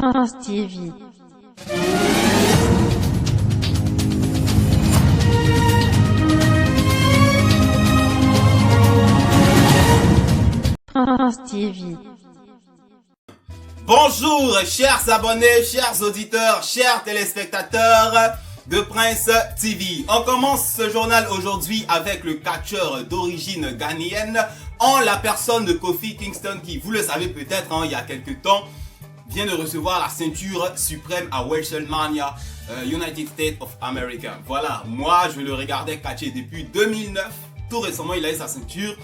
France TV. France TV. Bonjour chers abonnés, chers auditeurs, chers téléspectateurs de Prince TV. On commence ce journal aujourd'hui avec le catcheur d'origine ghanéenne en la personne de Kofi Kingston qui, vous le savez peut-être, il y a quelques temps, vient de recevoir la ceinture suprême à WrestleMania United States of America. Voilà, moi je le regardais catcher depuis 2009. Tout récemment il a eu sa ceinture.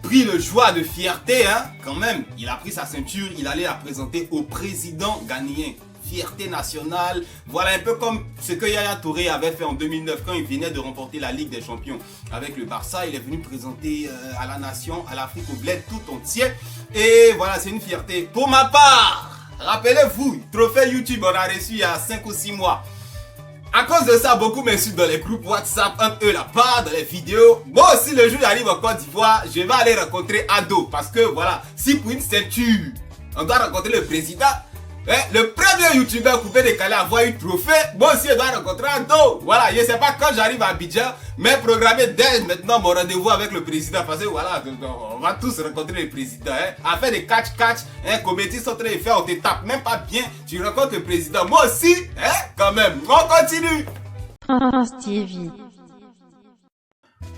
Pris de joie, de fierté, quand même. Il a pris sa ceinture, il allait la présenter au président ghanéen. Fierté nationale. Voilà un peu comme ce que Yaya Touré avait fait en 2009 quand il venait de remporter la Ligue des Champions avec le Barça. Il est venu présenter à la nation, à l'Afrique, au bled tout entier. Et voilà, c'est une fierté. Pour ma part, rappelez-vous, trophée YouTube, on a reçu il y a 5 ou 6 mois. À cause de ça, beaucoup m'insultent dans les groupes WhatsApp, entre eux la part, dans les vidéos. Moi aussi, le jour où j'arrive en Côte d'Ivoire, je vais aller rencontrer Ado. Parce que voilà, si pour une ceinture, on doit rencontrer le président, le premier youtubeur coupé décalé à avoir eu trophée, moi aussi je dois rencontrer Ado. Voilà, je ne sais pas quand j'arrive à Abidjan, mais programmer dès maintenant mon rendez-vous avec le président. Parce que voilà, on va tous rencontrer le président. À faire des catch-catch, comédies sont en train de faire, on te tape même pas bien, tu rencontres le président. Moi aussi, quand même, on continue. France TV.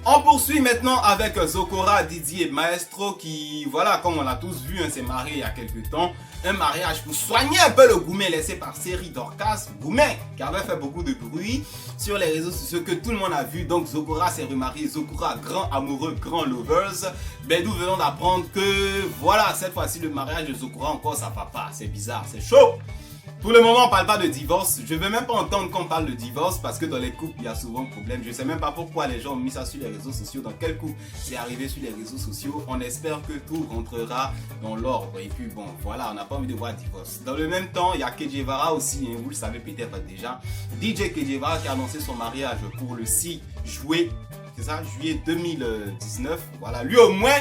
On poursuit maintenant avec Zokora, Didier Maestro qui, voilà, comme on l'a tous vu, s'est marié il y a quelques temps. Un mariage pour soigner un peu le Goumet laissé par Série Dorcas. Goumet qui avait fait beaucoup de bruit sur les réseaux sociaux que tout le monde a vu. Donc Zokora s'est remarié. Zokora, grand amoureux, grand lovers. Ben nous venons d'apprendre que, voilà, cette fois-ci le mariage de Zokora encore sa papa. C'est bizarre, c'est chaud. Pour le moment, on ne parle pas de divorce. Je ne veux même pas entendre qu'on parle de divorce parce que dans les couples, il y a souvent problème. Je ne sais même pas pourquoi les gens ont mis ça sur les réseaux sociaux. Dans quel couple c'est arrivé sur les réseaux sociaux. On espère que tout rentrera dans l'ordre. Et puis bon, voilà, on n'a pas envie de voir divorce. Dans le même temps, il y a Kejevara aussi, vous le savez peut-être déjà. DJ Kejevara qui a annoncé son mariage pour le 6 juillet. C'est ça, juillet 2019. Voilà, lui au moins...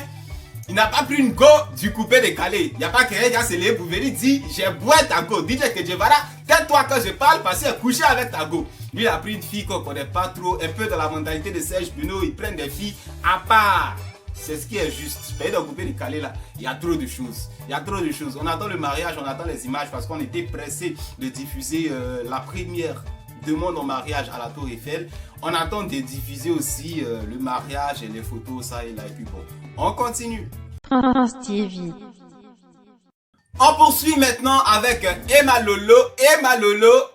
il n'a pas pris une go du coupé décalé. Il n'y a pas quelqu'un qui a scellé pour venir dire j'ai boit ta go. DJ Kejevara, tais-toi quand je parle parce qu'il est couché avec ta go. Lui, il a pris une fille qu'on ne connaît pas trop. Un peu dans la mentalité de Serge Bruno. Ils prennent des filles à part. C'est ce qui est juste. Mais dans le coupé décalé là, il y a trop de choses. Il y a trop de choses. On attend le mariage, on attend les images parce qu'on était pressé de diffuser la première demande en mariage à la Tour Eiffel. On attend de diffuser aussi le mariage et les photos, ça et là. Et puis bon, on continue. France TV. On poursuit maintenant avec Emma Lolo,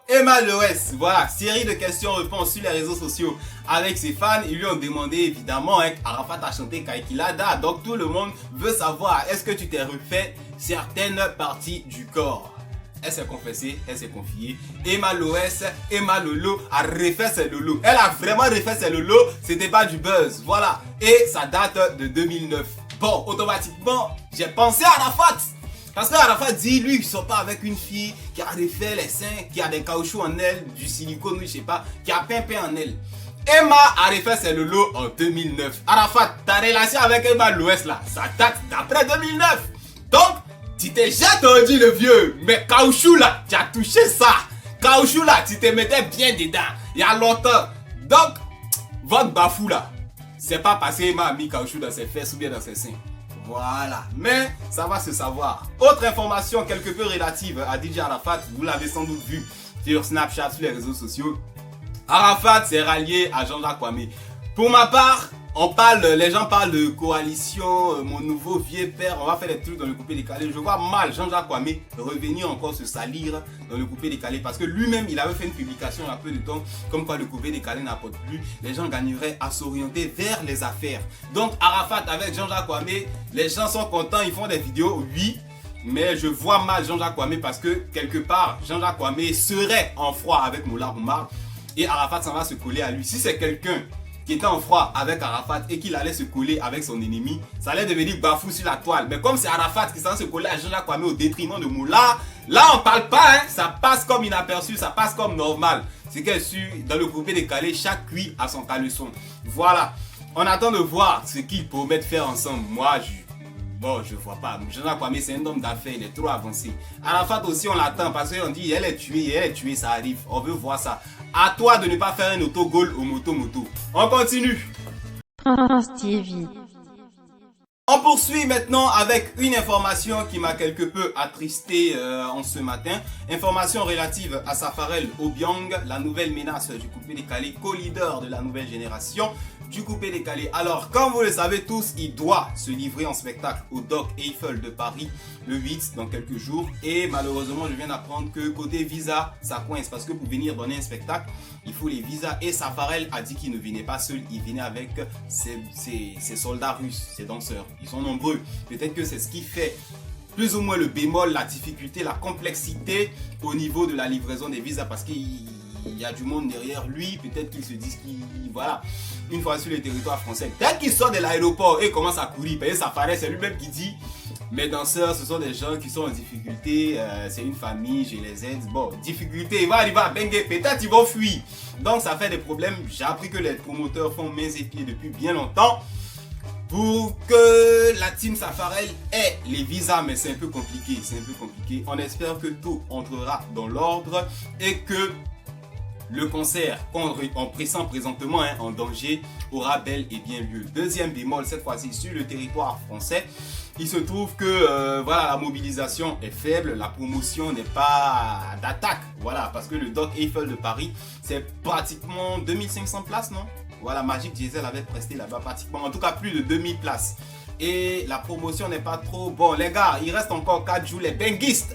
Emma Loès. Voilà, série de questions-réponses sur les réseaux sociaux avec ses fans. Ils lui ont demandé évidemment, Arafat a chanté Kaikilada. Donc tout le monde veut savoir, est-ce que tu t'es refait certaines parties du corps? Elle s'est confessée, elle s'est confiée. Emma Loès, Emma Lolo a refait ses lolos. Elle a vraiment refait ses lolos, c'était pas du buzz. Voilà, et ça date de 2009. Bon, automatiquement, j'ai pensé à Arafat. Parce que Arafat dit, lui, il ne sort pas avec une fille qui a refait les seins, qui a des caoutchoucs en elle, du silicone, je sais pas, qui a pimpé en elle. Emma a refait ses lolos en 2009. Arafat, ta relation avec Emma Loès là, ça date d'après 2009. Donc, tu t'es déjà tordu le vieux, mais caoutchouc là, tu as touché ça. Caoutchouc là, tu te mettais bien dedans, il y a longtemps. Donc, votre bafou là, c'est pas parce qu'Emma a mis caoutchouc dans ses fesses ou bien dans ses seins. Voilà, mais ça va se savoir. Autre information quelque peu relative à DJ Arafat, vous l'avez sans doute vu sur Snapchat, sur les réseaux sociaux. Arafat s'est rallié à Jean-Jacques Kwame. Pour ma part, les gens parlent de coalition, mon nouveau vieux père, on va faire des trucs dans le coupé décalé. Je vois mal Jean-Jacques Kwame revenir encore se salir dans le coupé décalé parce que lui-même il avait fait une publication il y a peu de temps comme quoi le coupé décalé n'apporte plus. Les gens gagneraient à s'orienter vers les affaires. Donc Arafat avec Jean-Jacques Kwame, les gens sont contents, ils font des vidéos, oui. Mais je vois mal Jean-Jacques Kwame parce que quelque part Jean-Jacques Kwame serait en froid avec Moula Oumar et Arafat s'en va se coller à lui. Si c'est quelqu'un qui était en froid avec Arafat et qu'il allait se coller avec son ennemi, ça allait devenir bafou sur la toile. Mais comme c'est Arafat qui s'en se coller à Jean-Jacques Kwame au détriment de Moula, là on parle pas, ça passe comme inaperçu, ça passe comme normal. C'est que dans le coupé décalé, chaque cuit a son caleçon. Voilà, on attend de voir ce qu'ils promettent faire ensemble. Moi, Bon, je vois pas. Jonah Kwame, c'est un homme d'affaires, il est trop avancé. Arafat aussi, on l'attend parce qu'on dit elle est tuée, ça arrive. On veut voir ça. À toi de ne pas faire un autogol au moto-moto. On continue. France TV. On poursuit maintenant avec une information qui m'a quelque peu attristé en ce matin. Information relative à Safarel Obiang, la nouvelle menace du coupé décalé, co-leader de la nouvelle génération du coupé décalé. Alors, comme vous le savez tous, il doit se livrer en spectacle au Doc Eiffel de Paris le 8 dans quelques jours. Et malheureusement, je viens d'apprendre que côté visa, ça coince parce que pour venir donner un spectacle, il faut les visas. Et Safarel a dit qu'il ne venait pas seul, il venait avec ses soldats russes, ses danseurs. Ils sont nombreux. Peut-être que c'est ce qui fait plus ou moins le bémol, la difficulté, la complexité au niveau de la livraison des visas parce qu'il y a du monde derrière lui. Peut-être qu'ils se disent voilà, une fois sur le territoire français, dès qu'il sort de l'aéroport et commence à courir, Safarel, c'est lui-même qui dit mes danseurs, ce sont des gens qui sont en difficulté, c'est une famille, je les aide. Bon, difficulté, il va arriver à Bengue, peut-être ils vont fuir. Donc ça fait des problèmes. J'ai appris que les promoteurs font mains et pieds depuis bien longtemps pour que la team Safarel ait les visas, mais c'est un peu compliqué, On espère que tout entrera dans l'ordre et que le concert qu'on pressent présentement en danger aura bel et bien lieu. Deuxième bémol, cette fois-ci sur le territoire français, il se trouve que voilà, la mobilisation est faible, la promotion n'est pas d'attaque. Voilà, parce que le Doc Eiffel de Paris, c'est pratiquement 2500 places, non? Voilà, Magic Diesel avait presté là-bas pratiquement, en tout cas plus de 2000 places. Et la promotion n'est pas trop bon. Les gars, il reste encore 4 jours, les benguistes,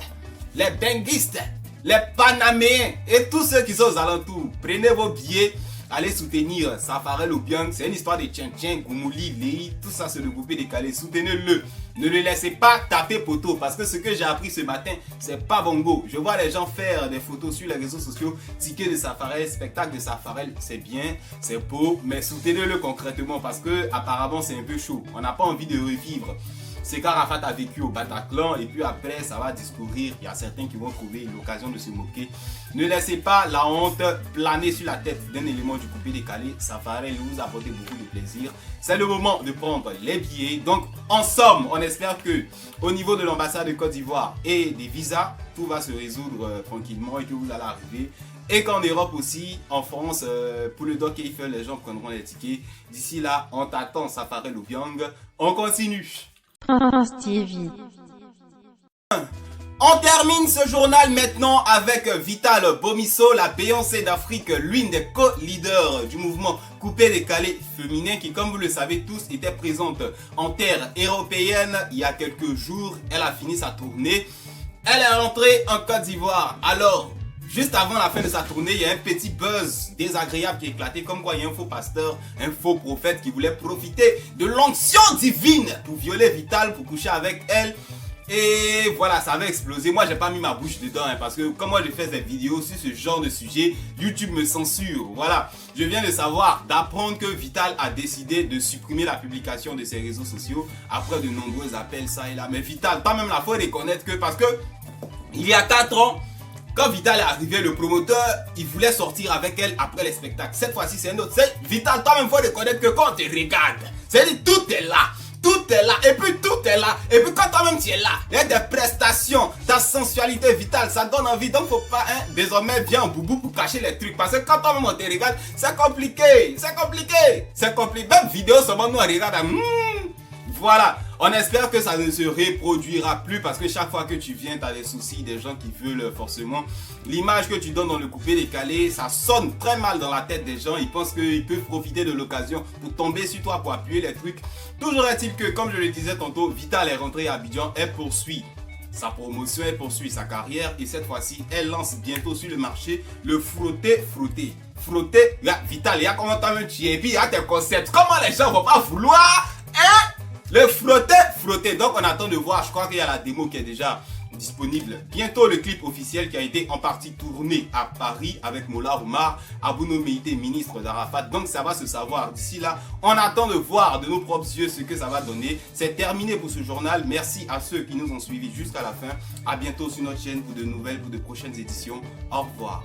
les Panaméens et tous ceux qui sont aux alentours, prenez vos billets, allez soutenir Safarel Obiang. C'est une histoire de Tchintchen, Goumouli, Léhi, tout ça c'est le groupe décalé. Soutenez-le. Ne le laissez pas taper poteau parce que ce que j'ai appris ce matin, c'est pas bongo. Je vois les gens faire des photos sur les réseaux sociaux, ticket de Safarel, spectacle de Safarel, c'est bien, c'est beau, mais soutenez-le concrètement parce que apparemment c'est un peu chaud. On n'a pas envie de revivre c'est qu'Arafat a vécu au Bataclan et puis après ça va discourir. Il y a certains qui vont trouver l'occasion de se moquer. Ne laissez pas la honte planer sur la tête d'un élément du coupé décalé. Safarel vous apporter beaucoup de plaisir. C'est le moment de prendre les billets. Donc en somme, on espère que au niveau de l'ambassade de Côte d'Ivoire et des visas, tout va se résoudre tranquillement et que vous allez arriver. Et qu'en Europe aussi, en France, pour le Doc Eiffel, les gens prendront les tickets. D'ici là, on t'attend Safarel Obiang. On continue. France TV. On termine ce journal maintenant avec Vital Bomisso, la Beyoncé d'Afrique, l'une des co-leaders du mouvement coupé décalé féminin qui, comme vous le savez tous, était présente en terre européenne il y a quelques jours. Elle a fini sa tournée. Elle est rentrée en Côte d'Ivoire. Alors, juste avant la fin de sa tournée, il y a un petit buzz désagréable qui est éclaté, comme quoi il y a un faux pasteur, un faux prophète qui voulait profiter de l'onction divine pour violer Vital, pour coucher avec elle. Et voilà, ça avait explosé. Moi, j'ai pas mis ma bouche dedans parce que comme moi, je fais des vidéos sur ce genre de sujet, YouTube me censure. Voilà, je viens de savoir, d'apprendre que Vital a décidé de supprimer la publication de ses réseaux sociaux après de nombreux appels ça et là. Mais Vital, toi-même, la faut reconnaître que parce que il y a 4 ans, quand Vital est arrivé, le promoteur, il voulait sortir avec elle après les spectacles. Cette fois-ci, c'est un autre. C'est Vital, toi-même, faut reconnaître que quand on te regarde, c'est-à-dire tout est là. Tout est là, et puis tout est là. Et puis quand toi-même tu es là, il y a des prestations, ta sensualité vitale, ça donne envie. Donc faut pas, désormais, viens en boubou pour cacher les trucs. Parce que quand toi-même on te regarde, c'est compliqué. C'est compliqué. C'est compliqué. Même vidéo seulement nous on regarde. Voilà, on espère que ça ne se reproduira plus parce que chaque fois que tu viens, tu as des soucis, des gens qui veulent forcément. L'image que tu donnes dans le coupé décalé, ça sonne très mal dans la tête des gens. Ils pensent qu'ils peuvent profiter de l'occasion pour tomber sur toi, pour appuyer les trucs. Toujours est-il que, comme je le disais tantôt, Vital est rentrée à Abidjan, elle poursuit sa promotion, elle poursuit sa carrière et cette fois-ci, elle lance bientôt sur le marché le frotter. Vital, il y a comment toi-même tu es et puis il y a tes concepts. Comment les gens vont pas vouloir, le frotter. Donc on attend de voir, je crois qu'il y a la démo qui est déjà disponible. Bientôt le clip officiel qui a été en partie tourné à Paris avec Mola Oumar, Abouno Meïté, ministre d'Arafat. Donc ça va se savoir. D'ici là, on attend de voir de nos propres yeux ce que ça va donner. C'est terminé pour ce journal. Merci à ceux qui nous ont suivis jusqu'à la fin. À bientôt sur notre chaîne pour de nouvelles, pour de prochaines éditions. Au revoir.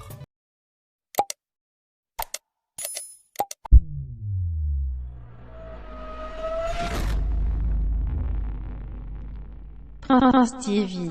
Prince TV.